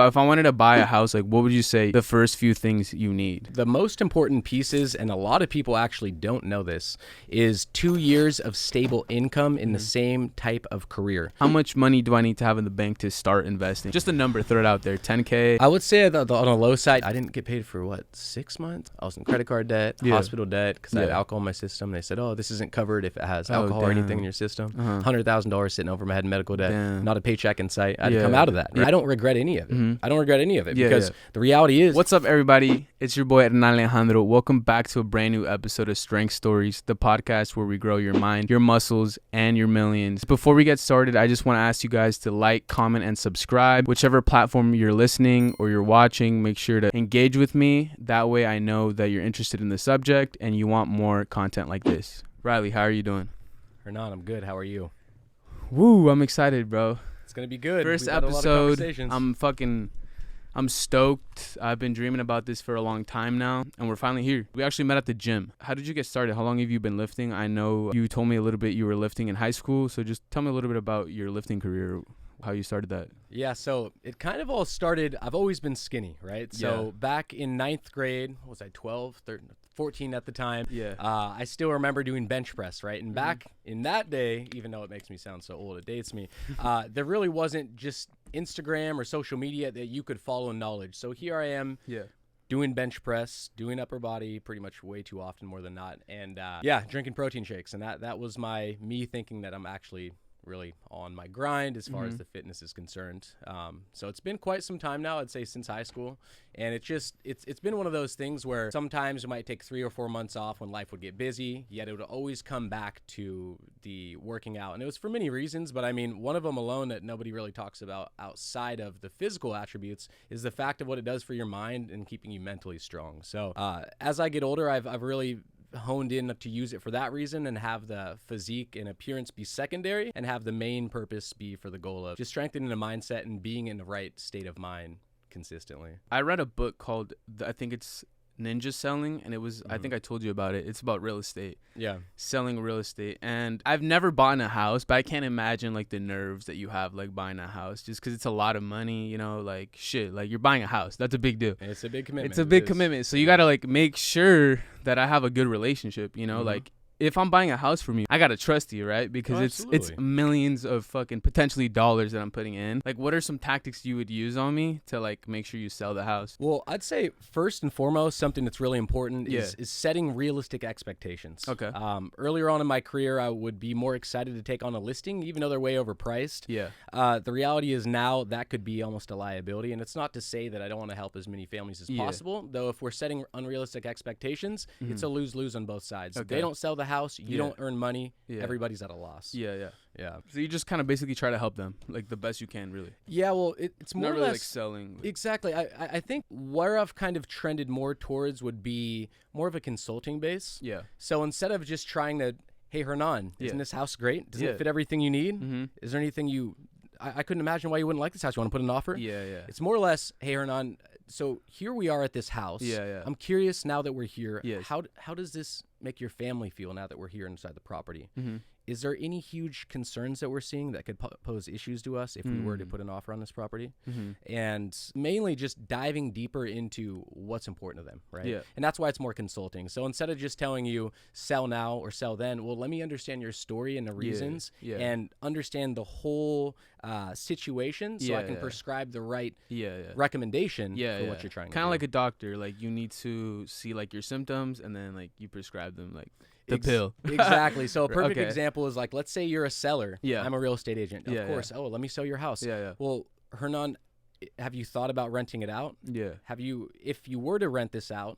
If I wanted to buy a house, like what would you say the first few things you need? The most important pieces, and a lot of people actually don't know this, is 2 years of stable income in the same type of career. How much money do I need to have in the bank to start investing? Just a number, throw it out there, 10K. I would say that on a low side, I didn't get paid for 6 months? I was in credit card debt, hospital debt, because I had alcohol in my system. They said, oh, this isn't covered if it has alcohol or anything in your system. $100,000 sitting over my head in medical debt, not a paycheck in sight. I had to come out of that. I don't regret any of it. I don't regret any of it because the reality is... What's up, everybody? It's your boy, Hernan Alejandro. Welcome back to a brand new episode of Strength Stories, the podcast where we grow your mind, your muscles, and your millions. Before we get started, I just want to ask you guys to like, comment, and subscribe. Whichever platform you're listening or you're watching, make sure to engage with me. That way I know that you're interested in the subject and you want more content like this. Reilly, how are you doing? Hernan, I'm good. How are you? Woo, I'm excited, bro. It's going to be good. First episode, I'm stoked. I've been dreaming about this for a long time now, and we're finally here. We actually met at the gym. How did you get started? How long have you been lifting? I know you told me a little bit you were lifting in high school, so just tell me a little bit about your lifting career, how you started that. Yeah, so it kind of all started, I've always been skinny, right? So back in 9th grade, what was I, 12, 13, 14 at the time? I still remember doing bench press, right? And back in that day, even though it makes me sound so old, it dates me, there really wasn't just Instagram or social media that you could follow knowledge. So here I am doing bench press, doing upper body pretty much way too often, more than not. And drinking protein shakes. And that was me thinking that I'm actually really on my grind as far as the fitness is concerned. So it's been quite some time now, I'd say since high school. And it's been one of those things where sometimes it might take 3 or 4 months off when life would get busy, yet it would always come back to the working out. And it was for many reasons, but I mean, one of them alone that nobody really talks about outside of the physical attributes is the fact of what it does for your mind and keeping you mentally strong. So as I get older, I've really honed in to use it for that reason and have the physique and appearance be secondary and have the main purpose be for the goal of just strengthening the mindset and being in the right state of mind consistently. I read a book called, I think it's Ninja Selling, and it was, I think I told you about it. It's about real estate. Yeah. Selling real estate. And I've never bought a house, but I can't imagine like the nerves that you have like buying a house just because it's a lot of money, you know, like shit, like you're buying a house. That's a big deal. It's a big commitment. It's a big commitment. So you got to like make sure that I have a good relationship, you know, like if I'm buying a house from you, I got to trust you, right? Because it's millions of fucking potentially dollars that I'm putting in. Like, what are some tactics you would use on me to like make sure you sell the house? Well, I'd say first and foremost, something that's really important is setting realistic expectations. Okay. Earlier on in my career, I would be more excited to take on a listing, even though they're way overpriced. Yeah. The reality is now that could be almost a liability. And it's not to say that I don't want to help as many families as possible, though if we're setting unrealistic expectations, it's a lose-lose on both sides. Okay. They don't sell the house, you don't earn money, everybody's at a loss. Yeah. So you just kind of basically try to help them like the best you can, really. Yeah, well, it's more not or really less like selling. Exactly. I think where I've kind of trended more towards would be more of a consulting base. Yeah. So instead of just trying to, hey, Hernan, isn't this house great? Does it fit everything you need? Is there anything I couldn't imagine why you wouldn't like this house. You want to put an offer? Yeah. It's more or less, hey, Hernan, so here we are at this house. Yeah. I'm curious now that we're here. Yes. How does this make your family feel now that we're here inside the property? Is there any huge concerns that we're seeing that could pose issues to us if we were to put an offer on this property? And mainly just diving deeper into what's important to them, right? Yeah. And that's why it's more consulting. So instead of just telling you sell now or sell then, well, let me understand your story and the reasons and understand the whole situation so I can prescribe the right recommendation for what you're trying to do. Kind of like a doctor. Like you need to see like your symptoms and then like you prescribe them like the pill. Exactly. So a perfect example is like, let's say you're a seller. Yeah. I'm a real estate agent. Of course. Oh, let me sell your house. Yeah. Well, Hernan, have you thought about renting it out? Yeah. If you were to rent this out,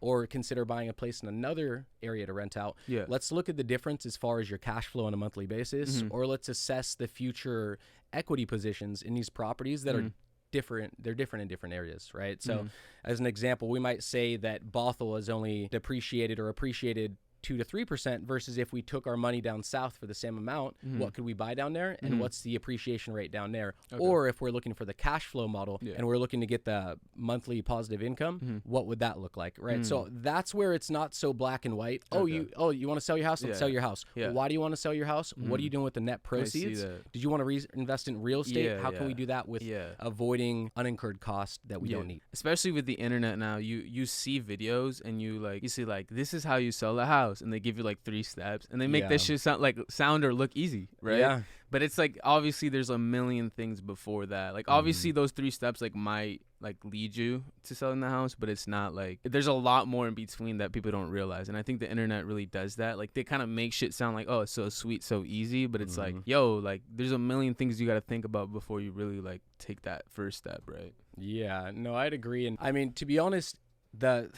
or consider buying a place in another area to rent out, let's look at the difference as far as your cash flow on a monthly basis, or let's assess the future equity positions in these properties that are different. They're different in different areas, right? So as an example, we might say that Bothell is only depreciated or appreciated 2 to 3% versus if we took our money down south for the same amount, what could we buy down there and what's the appreciation rate down there? Or if we're looking for the cash flow model and we're looking to get the monthly positive income, what would that look like, right? So that's where it's not so black and white. You want to sell your house? Let's sell your house. Well, why do you want to sell your house? What are you doing with the net proceeds? Did you want to invest in real estate? How can we do that with avoiding unincurred cost that we don't need? Especially with the internet now, you see videos and you see like, this is how you sell a house. And they give you like 3 steps and they make that shit sound or look easy, right? Yeah. But it's like, obviously there's a million things before that. Like obviously those 3 steps like might like lead you to selling the house, but it's not like, there's a lot more in between that people don't realize. And I think the internet really does that. Like they kind of make shit sound like, oh, it's so sweet, so easy, but it's like, yo, like there's a million things you got to think about before you really like take that first step, right? Yeah, no, I'd agree. And I mean, to be honest, the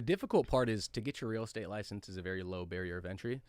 difficult part is to get your real estate license is a very low barrier of entry.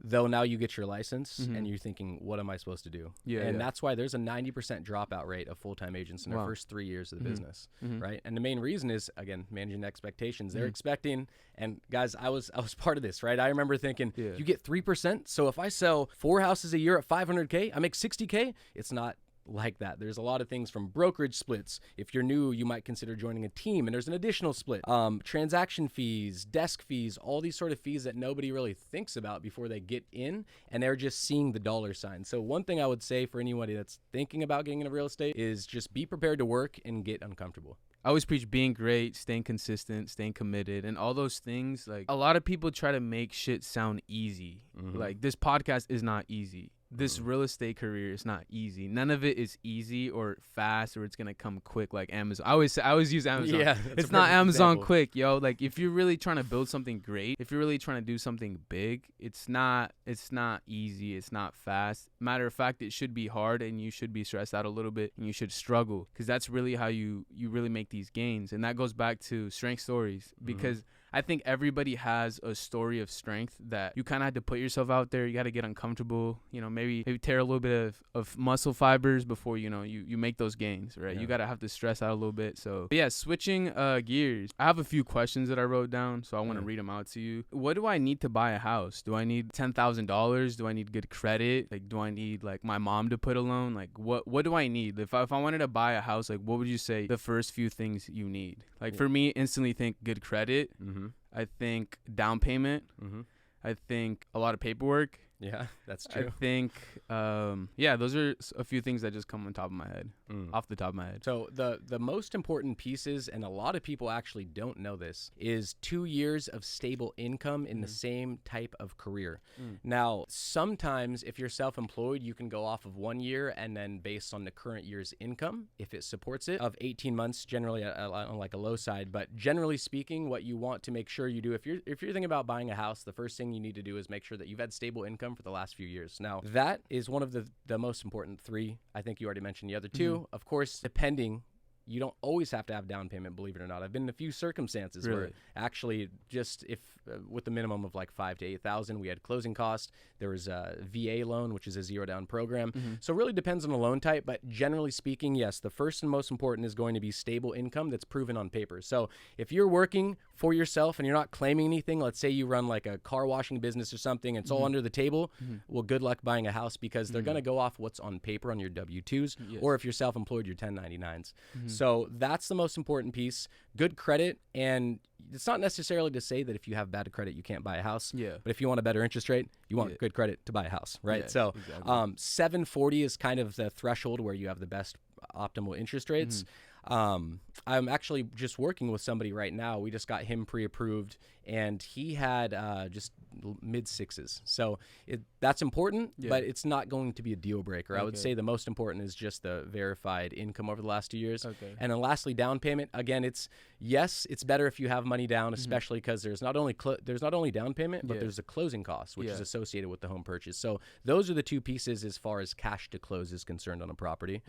Though now you get your license and you're thinking, what am I supposed to do? And that's why there's a 90% dropout rate of full-time agents in their first 3 years of the business, right? And the main reason is, again, managing expectations. They're expecting, and guys, I was part of this, right? I remember thinking, you get 3%. So if I sell 4 houses a year at $500K, I make $60K. It's not like that. There's a lot of things from brokerage splits. If you're new, you might consider joining a team and there's an additional split. Transaction fees, desk fees, all these sort of fees that nobody really thinks about before they get in, and they're just seeing the dollar sign. So one thing I would say for anybody that's thinking about getting into real estate is just be prepared to work and get uncomfortable. I always preach being great, staying consistent, staying committed, and all those things. Like a lot of people try to make shit sound easy. Like this podcast is not easy. This real estate career is not easy. None of it is easy or fast or it's gonna come quick like Amazon. I always use Amazon. Yeah, it's not Amazon example. Quick, yo. Like if you're really trying to build something great, if you're really trying to do something big, it's not easy. It's not fast. Matter of fact, it should be hard and you should be stressed out a little bit and you should struggle, because that's really how you really make these gains. And that goes back to strength stories, because I think everybody has a story of strength that you kind of had to put yourself out there. You got to get uncomfortable, maybe tear a little bit of muscle fibers before, you make those gains, right? Yeah. You got to have to stress out a little bit. So, but yeah, switching gears. I have a few questions that I wrote down, so I want to read them out to you. What do I need to buy a house? Do I need $10,000? Do I need good credit? Like, do I need like my mom to put a loan? Like, what do I need? If I wanted to buy a house, like, what would you say the first few things you need? Like, for me, instantly think good credit. I think down payment. I think a lot of paperwork. Yeah, that's true. I think, those are a few things that just come on top of my head, off the top of my head. So the most important pieces, and a lot of people actually don't know this, is 2 years of stable income in the same type of career. Now, sometimes if you're self-employed, you can go off of 1 year and then based on the current year's income, if it supports it, of 18 months, generally on like a low side. But generally speaking, what you want to make sure you do, if you're thinking about buying a house, the first thing you need to do is make sure that you've had stable income for the last few years. Now, that is one of the most important 3. I think you already mentioned the other 2. Of course, depending, you don't always have to have down payment, believe it or not. I've been in a few circumstances where actually just if with the minimum of like 5,000 to 8,000, we had closing costs. There was a VA loan, which is a zero down program. So it really depends on the loan type, but generally speaking, yes, the first and most important is going to be stable income that's proven on paper. So if you're working for yourself and you're not claiming anything, let's say you run like a car washing business or something, and it's all under the table, well, good luck buying a house, because they're going to go off what's on paper on your W-2s, or if you're self-employed, your 1099s. So that's the most important piece. Good credit, and it's not necessarily to say that if you have bad credit, you can't buy a house. Yeah. But if you want a better interest rate, you want good credit to buy a house, right? Yes, so exactly. 740 is kind of the threshold where you have the best optimal interest rates. I'm actually just working with somebody right now. We just got him pre-approved, and he had just mid 6s. So that's important, but it's not going to be a deal breaker. I would say the most important is just the verified income over the last 2 years. And then lastly, down payment. Again, it's better if you have money down, especially because there's not only down payment, but there's a closing cost, which is associated with the home purchase. So those are the 2 pieces as far as cash to close is concerned on a property.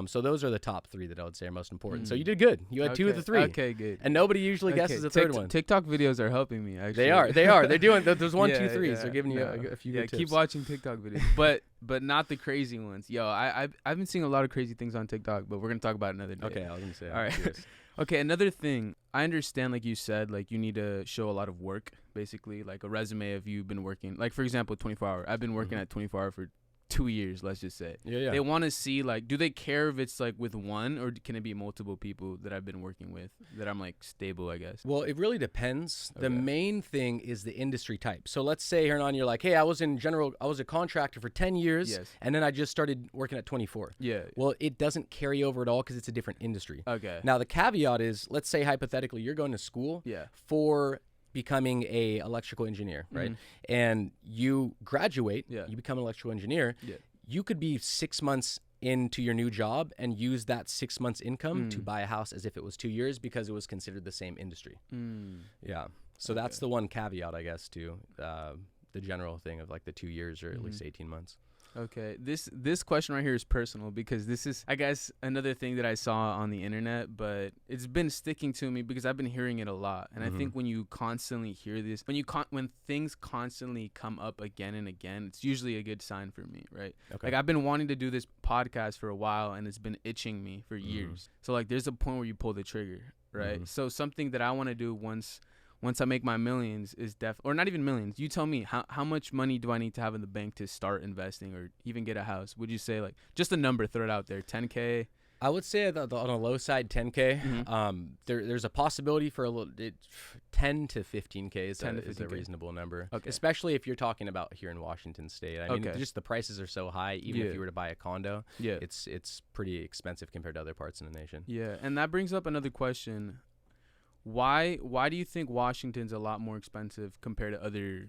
So those are the top 3 that I would say are most important. So you did good. You had 2 of the 3. Okay, good. And nobody usually guesses the third one. TikTok videos are helping me, actually. They are. They're doing those 1, 2, 3s. They're giving you a few good tips. Keep watching TikTok videos, but not the crazy ones. Yo, I've been seeing a lot of crazy things on TikTok, but we're gonna talk about it another day. Okay, I was gonna say. All right. Okay, another thing. I understand, like you said, like you need to show a lot of work, basically, like a resume of you've been working. Like, for example, 24 Hour. I've been working at 24 Hour for 2 years, let's just say. Yeah. They want to see, like, do they care if it's like with one, or can it be multiple people that I've been working with that I'm like stable, I guess? Well, it really depends. The main thing is the industry type. So let's say, Hernan, you're like, hey, I was a contractor for 10 years, and then I just started working at 24. Yeah. Well, it doesn't carry over at all because it's a different industry. Okay. Now, the caveat is, let's say hypothetically, you're going to school for becoming a electrical engineer, right? And you graduate, you become an electrical engineer. You could be 6 months into your new job and use that 6 months income to buy a house as if it was 2 years because it was considered the same industry. Yeah. So that's the one caveat, I guess, to the general thing of like the 2 years or at least 18 months. Okay, this question right here is personal because this is, I guess, another thing that I saw on the internet, but it's been sticking to me because I've been hearing it a lot. And I think when you constantly hear this, when things constantly come up again and again, it's usually a good sign for me, right? Okay. Like I've been wanting to do this podcast for a while and it's been itching me for years. So like there's a point where you pull the trigger, right? So something that I want to do once I make my millions is or not even millions. You tell me how much money do I need to have in the bank to start investing or even get a house? Would you say like just a number, throw it out there, 10K? I would say on a low side, 10K. There's a possibility for 10 to 15K is a reasonable number. Okay. Especially if you're talking about here in Washington State. I mean, just the prices are so high. Even if you were to buy a condo, it's pretty expensive compared to other parts of the nation. Yeah, and that brings up another question. Why do you think Washington's a lot more expensive compared to other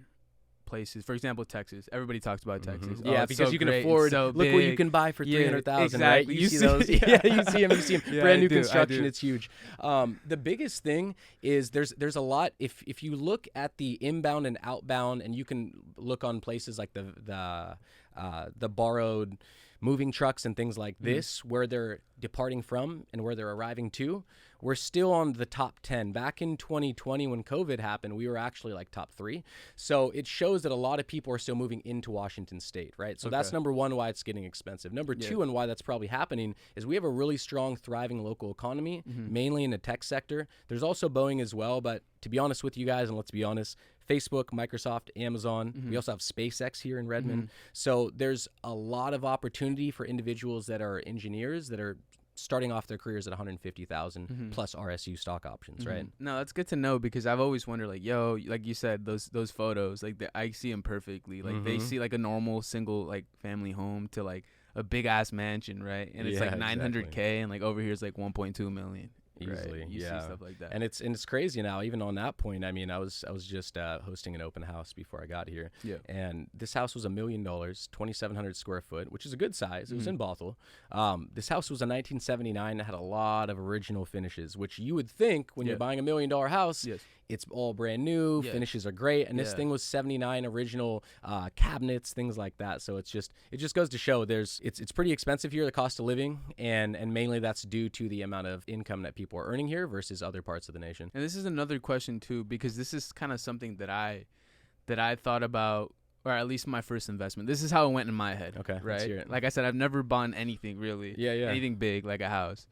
places? For example, Texas. Everybody talks about Texas. Yeah, because you can afford. Look what you can buy for $300,000. Exactly. Right? You see those? You see them. You see them. Brand new construction. It's huge. The biggest thing is there's a lot. If you look at the inbound and outbound, and you can look on places like the borrowed moving trucks and things like this, where they're departing from and where they're arriving to, we're still on the top 10. Back in 2020 when COVID happened, we were actually like top 3. So it shows that a lot of people are still moving into Washington State, right? So that's number one, why it's getting expensive. Number two, and why that's probably happening, is we have a really strong, thriving local economy, mainly in the tech sector. There's also Boeing as well, but to be honest with you guys, and let's be honest, Facebook, Microsoft, Amazon. We also have SpaceX here in Redmond. So there's a lot of opportunity for individuals that are engineers that are starting off their careers at 150,000 plus RSU stock options, right? No, that's good to know because I've always wondered, like, yo, like you said, those photos, like I see them perfectly. Like they see like a normal single like family home to like a big ass mansion, right? And it's like 900K, and like over here it's like 1.2 million. Easily, right? You see stuff like that, and it's crazy now. Even on that point, I mean, I was just hosting an open house before I got here, and this house was $1 million, 2,700 square foot, which is a good size. It was in Bothell. This house was a 1979. It had a lot of original finishes, which you would think when you're buying $1 million house, it's all brand new. Finishes are great, and this thing was 79 original cabinets, things like that. So it just goes to show it's pretty expensive here, the cost of living, and mainly that's due to the amount of income that people are earning here versus other parts of the nation. And this is another question too, because this is kind of something that I thought about, or at least my first investment. This is how it went in my head. Okay, right. Let's hear it. Like I said, I've never bought anything really. Anything big like a house.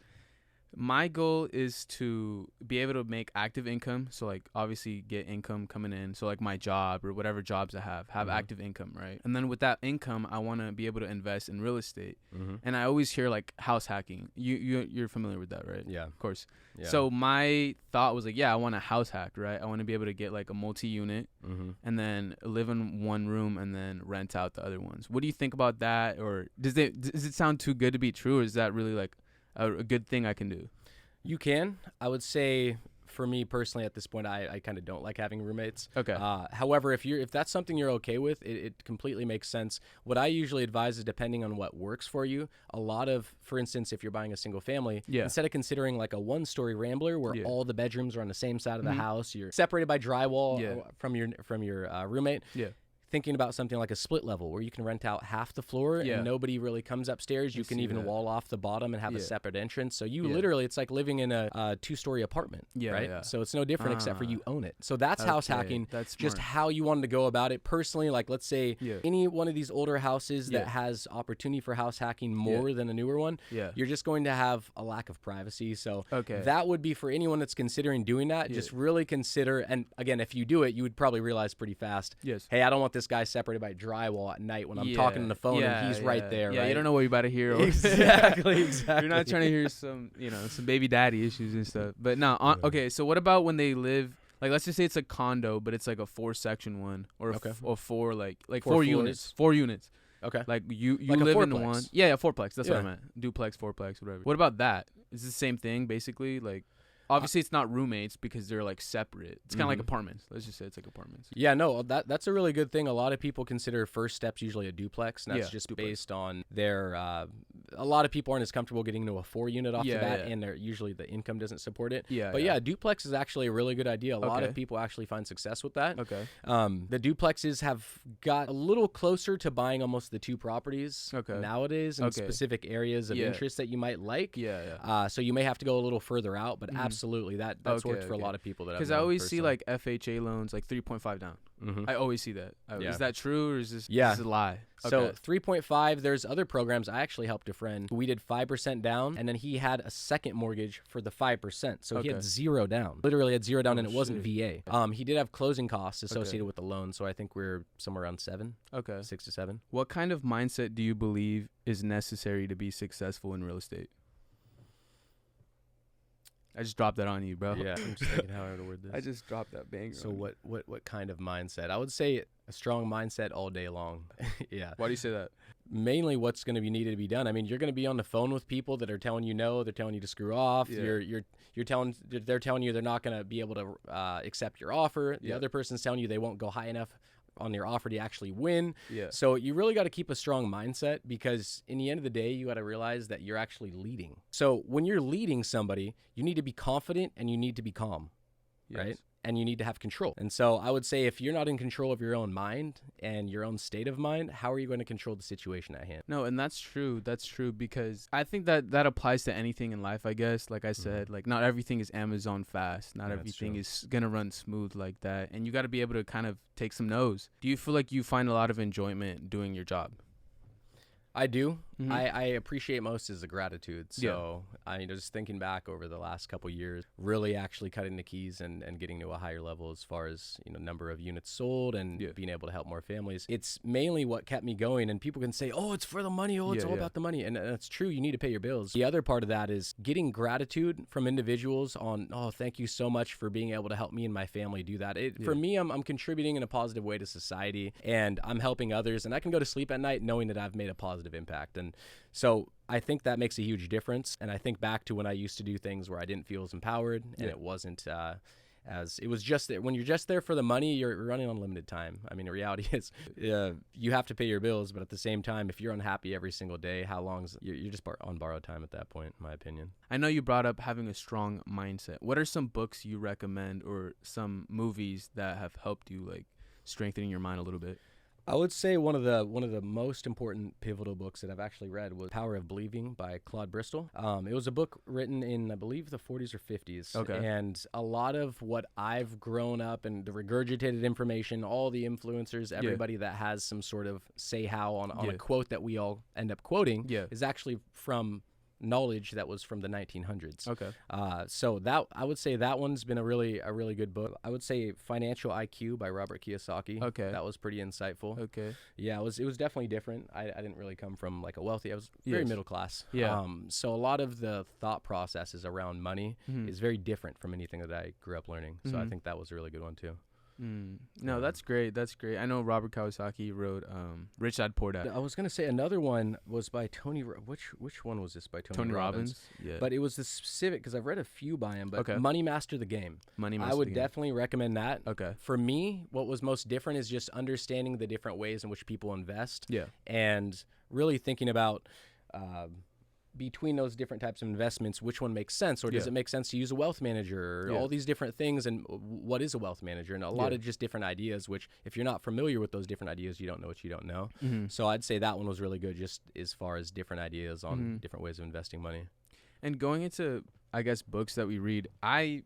My goal is to be able to make active income. So like obviously get income coming in. So like my job or whatever jobs I have active income, right? And then with that income, I want to be able to invest in real estate. And I always hear like house hacking. You're familiar with that, right? Yeah, of course. Yeah. So my thought was like, I want a house hack, right? I want to be able to get like a multi-unit and then live in one room and then rent out the other ones. What do you think about that? Or does it sound too good to be true? Or is that really like a good thing I can do? You can. I would say for me personally at this point, I kind of don't like having roommates. Okay. However, if that's something you're okay with, it completely makes sense. What I usually advise is depending on what works for you. A lot of, for instance, if you're buying a single family, instead of considering like a one-story rambler where all the bedrooms are on the same side of the house, you're separated by drywall from your roommate. thinking about something like a split level where you can rent out half the floor and nobody really comes upstairs. You can even wall off the bottom and have a separate entrance. So you literally, it's like living in a 2-story apartment, right? Yeah. So it's no different except for you own it. So that's house hacking. That's just how you wanted to go about it. Personally, like let's say any one of these older houses that has opportunity for house hacking more than a newer one, you're just going to have a lack of privacy. So that would be for anyone that's considering doing that, just really consider, and again, if you do it, you would probably realize pretty fast, hey, I don't want this guy separated by drywall at night when I'm talking on the phone and he's right there, right? You don't know what you're about to hear. Exactly. You're not trying to hear some baby daddy issues and stuff. But no, okay, so what about when they live, like let's just say it's a condo, but it's like a 4-section one or or four four units. 4 units. Okay. Like you like live in fourplex. one. Yeah, fourplex. That's what I meant. Duplex, fourplex, whatever. What about that? Is it the same thing basically? Like obviously it's not roommates because they're like separate. It's kind of like apartments. Let's just say it's like apartments. Yeah, no, that's a really good thing. A lot of people consider first steps usually a duplex, and that's just based on their a lot of people aren't as comfortable getting into a 4-unit off the bat, and they're usually the income doesn't support it. But duplex is actually a really good idea. A lot of people actually find success with that. Okay. The duplexes have got a little closer to buying almost the 2 properties nowadays in specific areas of interest that you might like. So you may have to go a little further out, but absolutely that's worked for a lot of people. Because I always see like FHA loans like 3.5 down. I always see that. Is that true or is this a lie? So 3.5, there's other programs. I actually helped a friend. We did 5% down, and then he had a second mortgage for the 5%. So he had 0 down. Literally had 0 down, and it wasn't VA. He did have closing costs associated with the loan, so I think we're somewhere around 7. 6 to 7. What kind of mindset do you believe is necessary to be successful in real estate? I just dropped that on you, bro. Yeah, I'm just thinking how I would word this. I just dropped that banger. So what kind of mindset? I would say a strong mindset all day long. Yeah. Why do you say that? Mainly what's going to be needed to be done. I mean, you're going to be on the phone with people that are telling you no, they're telling you to screw off. They're telling you they're not going to be able to accept your offer. The other person's telling you they won't go high enough on your offer to actually win. So you really got to keep a strong mindset, because in the end of the day, you got to realize that you're actually leading. So when you're leading somebody, you need to be confident and you need to be calm, right? And you need to have control. And so I would say if you're not in control of your own mind and your own state of mind, how are you going to control the situation at hand? No, and that's true. That's true, because I think that applies to anything in life, I guess. Like I said, like not everything is Amazon fast. Not everything is going to run smooth like that. And you got to be able to kind of take some no's. Do you feel like you find a lot of enjoyment doing your job? I do. I appreciate most is the gratitude. So I just thinking back over the last couple years, really actually cutting the keys and getting to a higher level as far as number of units sold and being able to help more families. It's mainly what kept me going. And people can say, oh, it's for the money. Oh, it's all about the money. And that's true. You need to pay your bills. The other part of that is getting gratitude from individuals on, oh, thank you so much for being able to help me and my family do that. For me, I'm contributing in a positive way to society, and I'm helping others, and I can go to sleep at night knowing that I've made a positive impact. And so I think that makes a huge difference. And I think back to when I used to do things where I didn't feel as empowered, and it wasn't as it was just that when you're just there for the money, you're running on limited time. I mean, the reality is you have to pay your bills, but at the same time, if you're unhappy every single day, how long's you're just on borrowed time at that point, in my opinion. I know you brought up having a strong mindset. What are some books you recommend or some movies that have helped you like strengthening your mind a little bit? I would say one of the most important pivotal books that I've actually read was Power of Believing by Claude Bristol. It was a book written in, I believe, the 40s or 50s. And a lot of what I've grown up and the regurgitated information, all the influencers, everybody that has some sort of say-how on a quote that we all end up quoting is actually from knowledge that was from the 1900s. So that I would say that one's been a really good book. I would say Financial IQ by Robert Kiyosaki. That was pretty insightful. Yeah, it was definitely different. I didn't really come from like a wealthy. I was very middle class. So a lot of the thought processes around money is very different from anything that I grew up learning. So I think that was a really good one too. No, that's great. That's great. I know Robert Kiyosaki wrote Rich Dad Poor Dad. I was gonna say another one was by Tony. Which one was this by Tony Robbins? Yeah. But it was the specific, because I've read a few by him. But Money Master the Game. I would definitely recommend that. For me, what was most different is just understanding the different ways in which people invest. And really thinking about between those different types of investments, which one makes sense, or does it make sense to use a wealth manager, or all these different things, and what is a wealth manager, and a lot of just different ideas, which if you're not familiar with those different ideas, you don't know what you don't know. So I'd say that one was really good, just as far as different ideas on different ways of investing money. And going into, I guess, books that we read, I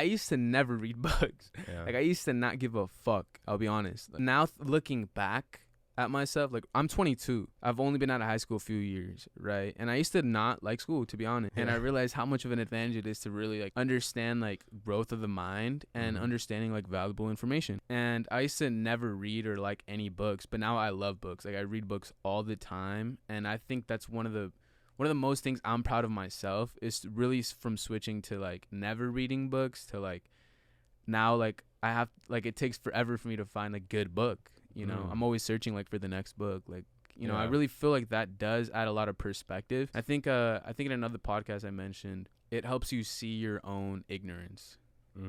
used to never read books. Like, I used to not give a fuck, I'll be honest. Now, looking back at myself, like, I'm 22. I've only been out of high school a few years, right? And I used to not like school, to be honest. And I realized how much of an advantage it is to really, like, understand, like, growth of the mind and understanding, like, valuable information. And I used to never read or like any books, but now I love books. Like, I read books all the time. And I think that's one of the most things I'm proud of myself is really from switching to, like, never reading books to, like, now, like, I have, like, it takes forever for me to find a good book. You know, I'm always searching, like, for the next book. Like, you know, I really feel like that does add a lot of perspective. I think in another podcast I mentioned, it helps you see your own ignorance.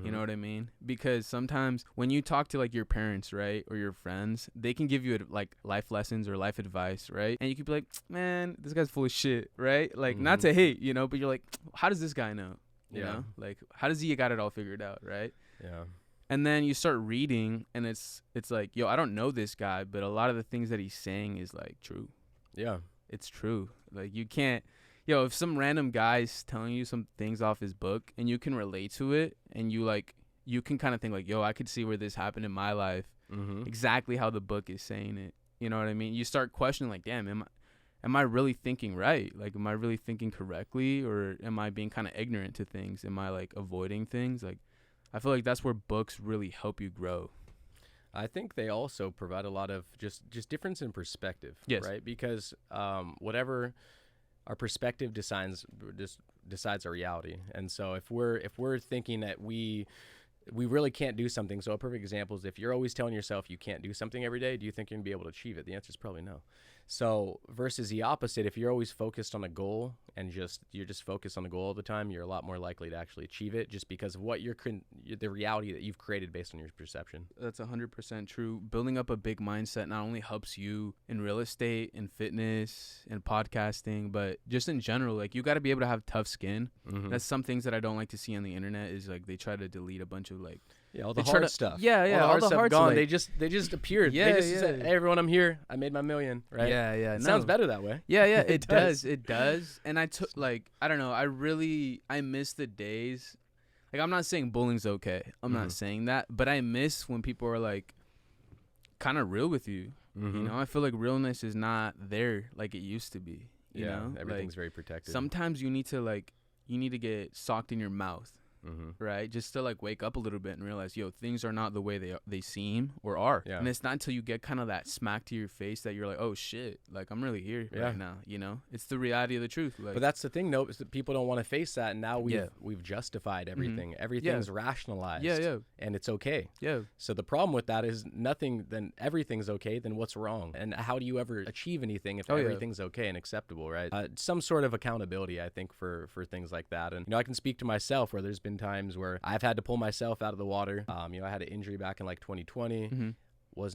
You know what I mean? Because sometimes when you talk to, like, your parents, right, or your friends, they can give you, like, life lessons or life advice, right? And you could be like, man, this guy's full of shit, right? Like, not to hate, you know, but you're like, how does this guy know? You know? Like, how does he got it all figured out, right? Yeah. And then you start reading, and it's like, yo, I don't know this guy, but a lot of the things that he's saying is, like, true. Yeah. It's true. Like, you can't, yo, if some random guy's telling you some things off his book and you can relate to it, and you, like, you can kind of think, like, yo, I could see where this happened in my life, exactly how the book is saying it. You know what I mean? You start questioning, like, damn, am I really thinking right? Like, am I really thinking correctly, or am I being kind of ignorant to things? Am I, like, avoiding things? Like, I feel like that's where books really help you grow. I think they also provide a lot of just difference in perspective, right? Because whatever our perspective decides our reality. And so if we're thinking that we really can't do something, so a perfect example is if you're always telling yourself you can't do something every day, do you think you're going to be able to achieve it? The answer is probably no. So versus the opposite, if you're always focused on a goal and you're just focused on the goal all the time, you're a lot more likely to actually achieve it, just because of what the reality that you've created based on your perception. That's 100% true. Building up a big mindset not only helps you in real estate, in fitness, in podcasting, but just in general, like, you got to be able to have tough skin. That's some things that I don't like to see on the internet, is, like, they try to delete a bunch of, like, all the hard stuff. Yeah, all the hard stuff gone. Like, they just appeared. They just said, hey, everyone, I'm here. I made my million, right? Yeah. It sounds better that way. Yeah, it does. It does. And I took, like, I don't know, I miss the days. Like, I'm not saying bullying's okay. I'm not saying that. But I miss when people are, like, kind of real with you. You know, I feel like realness is not there like it used to be. You know? Everything's like, very protected. Sometimes you need to get socked in your mouth. Right, just to, like, wake up a little bit and realize, yo, things are not the way they seem or are. And it's not until you get kind of that smack to your face that you're like, oh shit, like, I'm really here right now. You know, it's the reality of the truth. Like, but that's the thing, though, is that people don't want to face that, and now we've justified everything. Everything's rationalized. And it's okay. So the problem with that is then everything's okay. Then what's wrong? And how do you ever achieve anything if everything's okay and acceptable? Right. Some sort of accountability, I think, for things like that. And, you know, I can speak to myself where there's been times where I've had to pull myself out of the water. You know, I had an injury back in, like, 2020.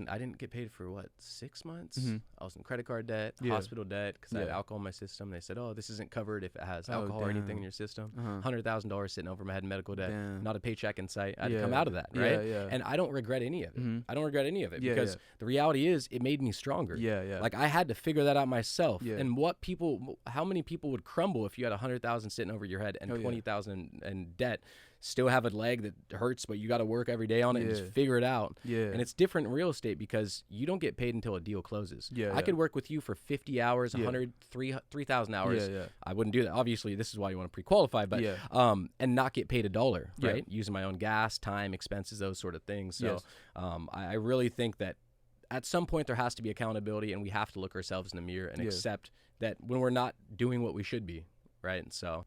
I didn't get paid for 6 months. I was in credit card debt, hospital debt, because I had alcohol in my system. They said, oh, this isn't covered if it has alcohol or anything in your system. $100,000 sitting over my head in medical debt, not a paycheck in sight. I had to come out of that, right? And I don't regret any of it. I don't regret any of it, because the reality is it made me stronger. Like, I had to figure that out myself. And how many people would crumble if you had 100,000 sitting over your head and 20,000 in debt, still have a leg that hurts, but you got to work every day on it and just figure it out. And it's different in real estate because you don't get paid until a deal closes. I could work with you for 50 hours, 100, 3,000 hours. I wouldn't do that. Obviously, this is why you want to pre-qualify, but and not get paid $1, right? Using my own gas, time, expenses, those sort of things. So I really think that at some point there has to be accountability, and we have to look ourselves in the mirror and accept that when we're not doing what we should be. Right. And so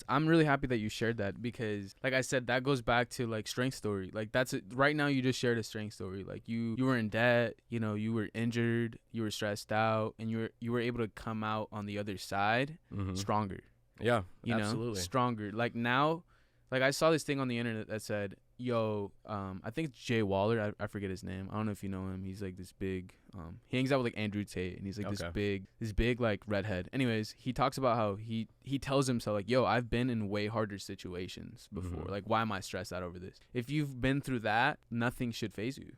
I'm really happy that you shared that, because, like I said, that goes back to, like, strength story. Like, that's it. Right now, you just shared a strength story. Like, you were in debt, you know, you were injured, you were stressed out, and you were able to come out on the other side stronger. You know, absolutely stronger. Like, now, Like, I saw this thing on the internet that said, yo, I think it's Jay Waller. I forget his name. I don't know if you know him. He's like this big, he hangs out with like Andrew Tate, and he's like this big like redhead. Anyways, he talks about how he tells himself like, yo, I've been in way harder situations before. Like, why am I stressed out over this? If you've been through that, nothing should faze you.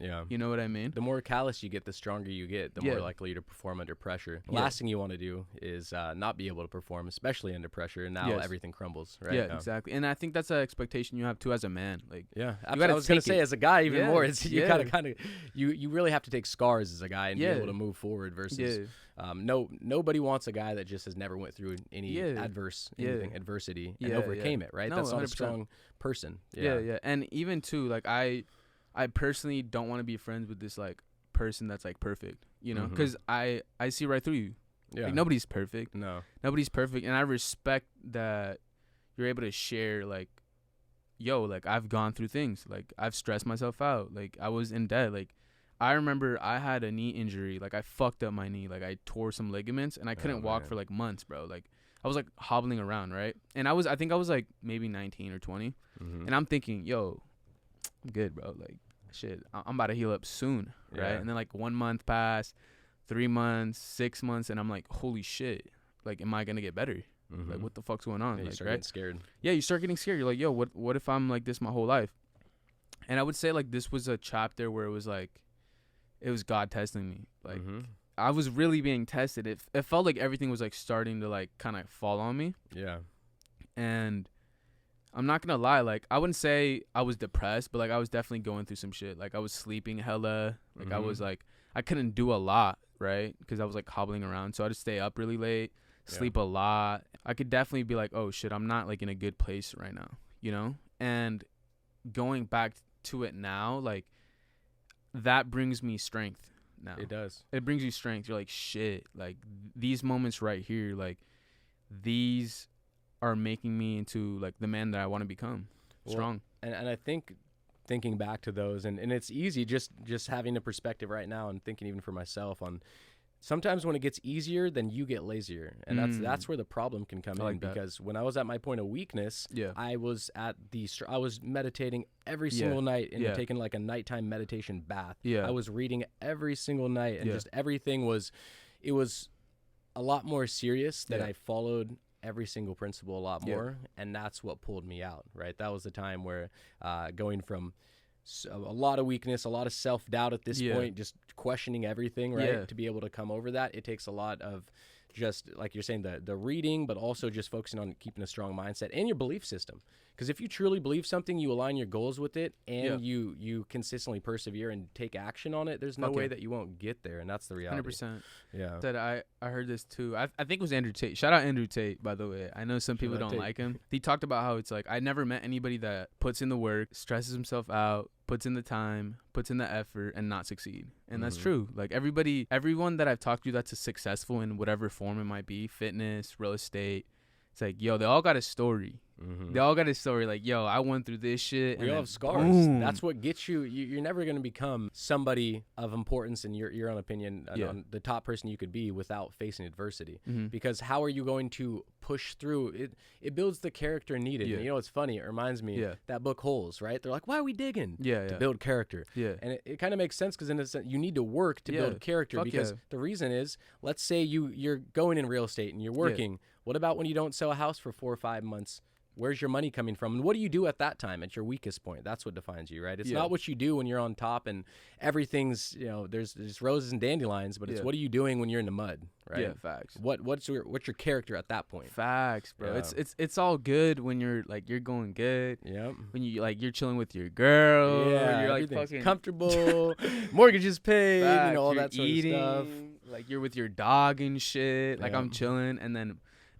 Yeah. You know what I mean? The more callous you get, the stronger you get, the more likely to perform under pressure. The last thing you want to do is not be able to perform, especially under pressure. And now everything crumbles, right? Yeah, exactly. And I think that's an expectation you have too as a man. Like, I was going to say, as a guy, even more, it's you you really have to take scars as a guy and be able to move forward versus nobody wants a guy that just has never went through any adversity and overcame it, right? No, that's not 100%. A strong person. Yeah. And even too, like, I personally don't want to be friends with this like person that's like perfect, you know, because I see right through you. Yeah. Like, nobody's perfect. No, nobody's perfect, and I respect that you're able to share like, yo, like, I've gone through things, like, I've stressed myself out, like, I was in debt, like, I remember I had a knee injury, like, I fucked up my knee, like, I tore some ligaments, and I couldn't walk for like months, bro. Like, I was like hobbling around, right? And I think I was like maybe 19 or 20, and I'm thinking, yo, I'm good, bro. Like, shit, I'm about to heal up soon, right? And then like 1 month passed, 3 months, 6 months, and I'm like, holy shit, like, am I gonna get better? Like, what the fuck's going on? Yeah, like, you start getting scared. Yeah, you start getting scared. You're like, yo, what if I'm like this my whole life? And I would say like this was a chapter where it was like, it was God testing me. Like, I was really being tested. It felt like everything was like starting to like kind of fall on me. Yeah. And I'm not gonna lie, like, I wouldn't say I was depressed, but like I was definitely going through some shit. Like, I was sleeping hella. Like, I was like, I couldn't do a lot, right? Because I was like hobbling around. So I'd stay up really late, sleep a lot. I could definitely be like, oh shit, I'm not like in a good place right now, you know? And going back to it now, like, that brings me strength now. It does. It brings you strength. You're like, shit, like, these moments right here, like, these are making me into like the man that I want to become. Strong. And I think thinking back to those, and it's easy just having a perspective right now and thinking even for myself on sometimes when it gets easier, then you get lazier. And that's where the problem can come in, because when I was at my point of weakness, I was I was meditating every single night and taking like a nighttime meditation bath. I was reading every single night, and just everything was a lot more serious that I followed every single principle a lot more, and that's what pulled me out, right? That was the time where going from a lot of weakness, a lot of self-doubt at this point, just questioning everything, right? To be able to come over that, it takes a lot of just, like you're saying, the reading, but also just focusing on keeping a strong mindset and your belief system. Because if you truly believe something, you align your goals with it, and you consistently persevere and take action on it, there's no way that you won't get there, and that's the reality. 100%. Yeah. Said I heard this too. I think it was Andrew Tate. Shout out Andrew Tate, by the way. I know some people don't like him. He talked about how it's like, I never met anybody that puts in the work, stresses himself out, puts in the time, puts in the effort, and not succeed. And that's true. Like, everyone that I've talked to that's successful in whatever form it might be, fitness, real estate, it's like, yo, they all got a story. They all got a story. Like, yo, I went through this shit. We all have scars. Boom. That's what gets you. You're never going to become somebody of importance in your own opinion, on the top person you could be without facing adversity. Because how are you going to push through it? It builds the character needed. And you know, it's funny. It reminds me that book Holes, right? They're like, why are we digging? To build character. And it kind of makes sense, because in a sense, you need to work to build character. Because the reason is, let's say you're going in real estate and you're working. What about when you don't sell a house for 4 or 5 months? Where's your money coming from? And what do you do at that time, at your weakest point? That's what defines you, right? It's not what you do when you're on top and everything's, you know, there's roses and dandelions, but it's what are you doing when you're in the mud, right? Yeah, facts. What's your character at that point? Facts, bro. It's all good when you're like, you're going good. Yep. When you like, you're chilling with your girl. Yeah, you're like fucking comfortable. Mortgages paid. Facts, you know, all that sort eating, of stuff. Like, you're with your dog and shit. Like, I'm chilling,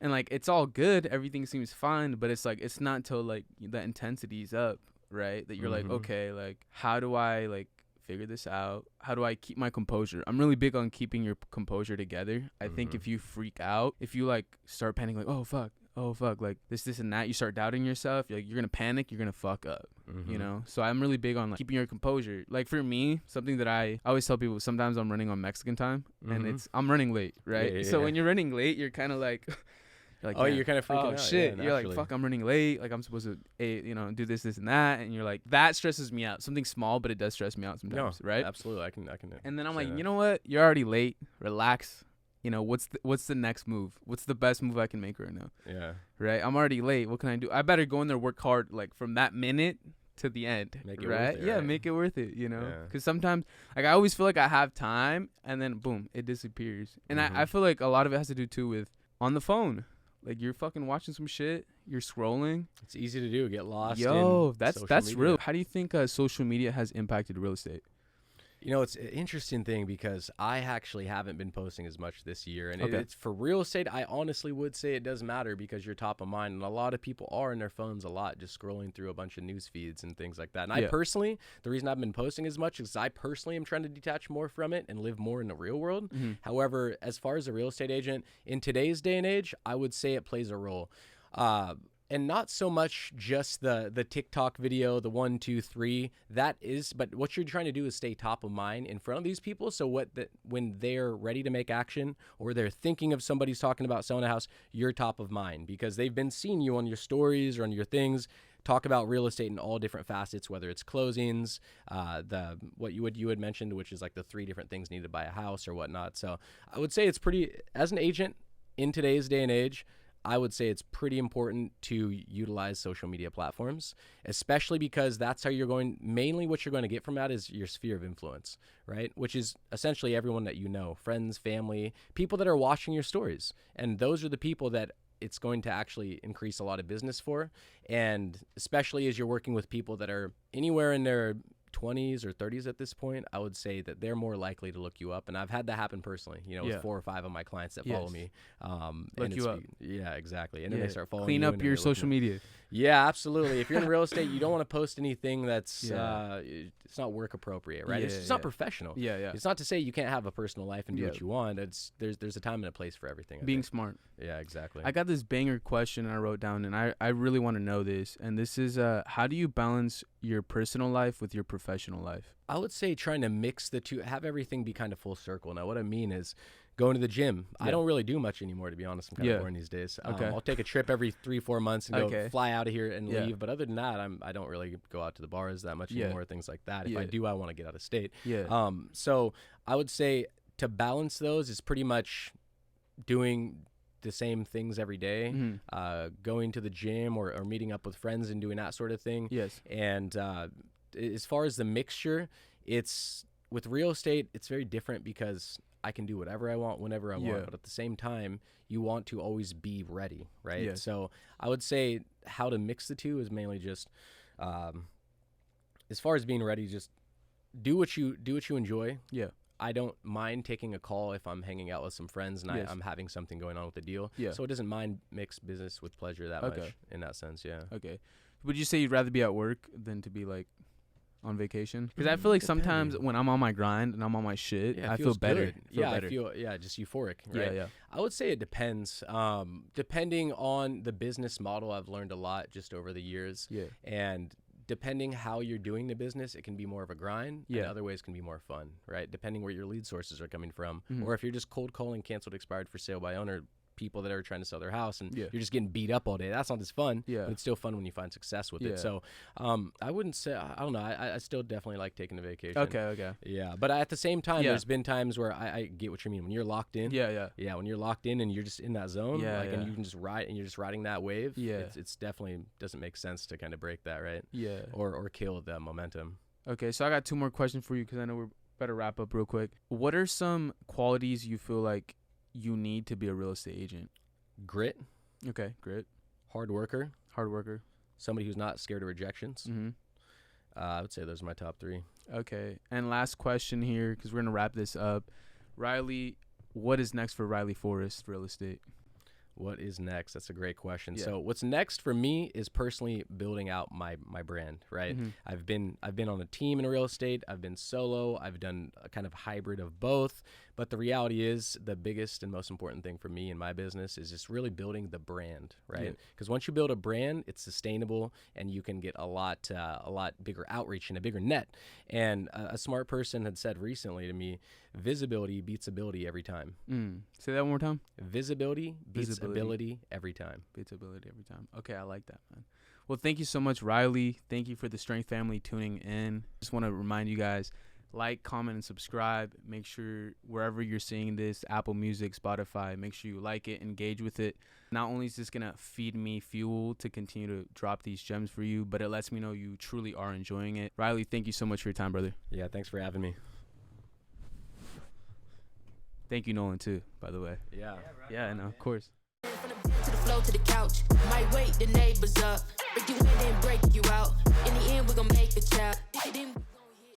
and like, it's all good, everything seems fine, but it's like, it's not until like the intensity's up, right, that you're like, okay, like, how do I like figure this out? How do I keep my composure? I'm really big on keeping your composure together. I think if you freak out, if you like start panicking, like, oh fuck, like this and that, you start doubting yourself, you're gonna panic, you're gonna fuck up. You know, so I'm really big on like keeping your composure. Like, for me, something that I always tell people, sometimes I'm running on Mexican time, and I'm running late, right? So when you're running late, you're kind of like You're like, oh, you're kind of freaking out. Shit. Yeah, you're like, fuck, I'm running late. Like, I'm supposed to, do this, and that. And you're like, that stresses me out. Something small, but it does stress me out sometimes, right? Absolutely. I can. And then I'm like, you know what? You're already late. Relax. What's the next move? What's the best move I can make right now? Yeah. Right? I'm already late. What can I do? I better go in there, work hard, like, from that minute to the end. Make it right? worth it, yeah, right? make it worth it, Yeah. Because sometimes, like, I always feel like I have time, and then, boom, it disappears. And I feel like a lot of it has to do, too, with on the phone. Like, you're fucking watching some shit. You're scrolling. It's easy to do. Get lost. That's real. How do you think social media has impacted real estate? It's an interesting thing because I actually haven't been posting as much this year. And Okay. it's for real estate. I honestly would say it does matter because you're top of mind. And a lot of people are in their phones a lot, just scrolling through a bunch of news feeds and things like that. And I personally, the reason I've been posting as much is I personally am trying to detach more from it and live more in the real world. Mm-hmm. However, as far as a real estate agent, in today's day and age, I would say it plays a role. And not so much just the TikTok video, the 1, 2, 3. That is, but what you're trying to do is stay top of mind in front of these people. So when they're ready to make action or they're thinking of somebody's talking about selling a house, you're top of mind because they've been seeing you on your stories or on your things. Talk about real estate in all different facets, whether it's closings, what you had mentioned, which is like the 3 different things needed to buy a house or whatnot. So I would say it's pretty, as an agent in today's day and age, I would say it's pretty important to utilize social media platforms, especially because that's how mainly what you're going to get from that is your sphere of influence, right? Which is essentially everyone that you know, friends, family, people that are watching your stories. And those are the people that it's going to actually increase a lot of business for. And especially as you're working with people that are anywhere in their 20s or 30s at this point, I would say that they're more likely to look you up. And I've had that happen personally, with 4 or 5 of my clients that follow me. Look you up. Yeah, exactly. And then they start following Clean you. up your social media. Yeah, absolutely. If you're in real estate, you don't want to post anything that's it's not work appropriate, right? It's not professional. Yeah. It's not to say you can't have a personal life and do what you want. There's a time and a place for everything. Being smart. Yeah, exactly. I got this banger question I wrote down, and I really want to know this. And this is, how do you balance your personal life with your professional life? I would say trying to mix the two, have everything be kind of full circle. Now, what I mean is going to the gym. I don't really do much anymore, to be honest. I'm kind of boring these days. I'll take a trip every 3-4 months and go fly out of here and leave. But other than that, I don't really go out to the bars that much anymore, things like that. If I do, I want to get out of state. So I would say to balance those is pretty much doing the same things every day, going to the gym or meeting up with friends and doing that sort of thing. Yes. And as far as the mixture, it's with real estate, it's very different because I can do whatever I want whenever I want, but at the same time, you want to always be ready, right? Yes. So I would say how to mix the two is mainly just, as far as being ready, just do what you enjoy. Yeah. I don't mind taking a call if I'm hanging out with some friends and I'm having something going on with the deal. Yeah. So it doesn't mind mix business with pleasure that much in that sense. Yeah. Okay. Would you say you'd rather be at work than to be like on vacation? Because I feel like sometimes when I'm on my grind and I'm on my shit, I feel better. I feel just euphoric. Right? Yeah. I would say it depends. Depending on the business model, I've learned a lot just over the years. Yeah. And depending how you're doing the business, it can be more of a grind. And other ways can be more fun, right? Depending where your lead sources are coming from, or if you're just cold calling canceled, expired, for sale by owner people that are trying to sell their house and you're just getting beat up all day. That's not as fun. Yeah. But it's still fun when you find success with it. So I wouldn't say, I don't know. I still definitely like taking a vacation. Okay. Yeah. But at the same time, there's been times where I get what you mean. When you're locked in. Yeah. When you're locked in and you're just in that zone, and you can just ride and you're just riding that wave. Yeah. It's definitely doesn't make sense to kind of break that, right? Yeah. Or kill the momentum. Okay. So I got 2 more questions for you because I know we're better wrap up real quick. What are some qualities you feel like you need to be a real estate agent? Grit. Okay, grit. Hard worker. Somebody who's not scared of rejections. I would say those are my top 3. Okay, and last question here, because we're going to wrap this up. Reilly, what is next for Reilly Forrest Real Estate? What is next? That's a great question. Yeah. So what's next for me is personally building out my brand, right? I've been on a team in real estate. I've been solo. I've done a kind of hybrid of both. But the reality is the biggest and most important thing for me in my business is just really building the brand, right? Because once you build a brand, it's sustainable and you can get a lot bigger outreach and a bigger net. And a smart person had said recently to me, visibility beats ability every time. Say that one more time. Visibility beats ability every time. Beats ability every time. Okay, I like that, man. Well, thank you so much, Reilly. Thank you for the Strength family tuning in. Just want to remind you guys, like, comment, and subscribe. Make sure wherever you're seeing this, Apple Music, Spotify, make sure you like it, engage with it. Not only is this going to feed me fuel to continue to drop these gems for you, but it lets me know you truly are enjoying it. Reilly, thank you so much for your time, brother. Yeah, thanks for having me. Thank you, Nolan, too, by the way. Yeah. Yeah, no, of course. From the bed to the floor to the couch, might wake the neighbors up. Break you in and break you out. In the end, we're gonna make a child.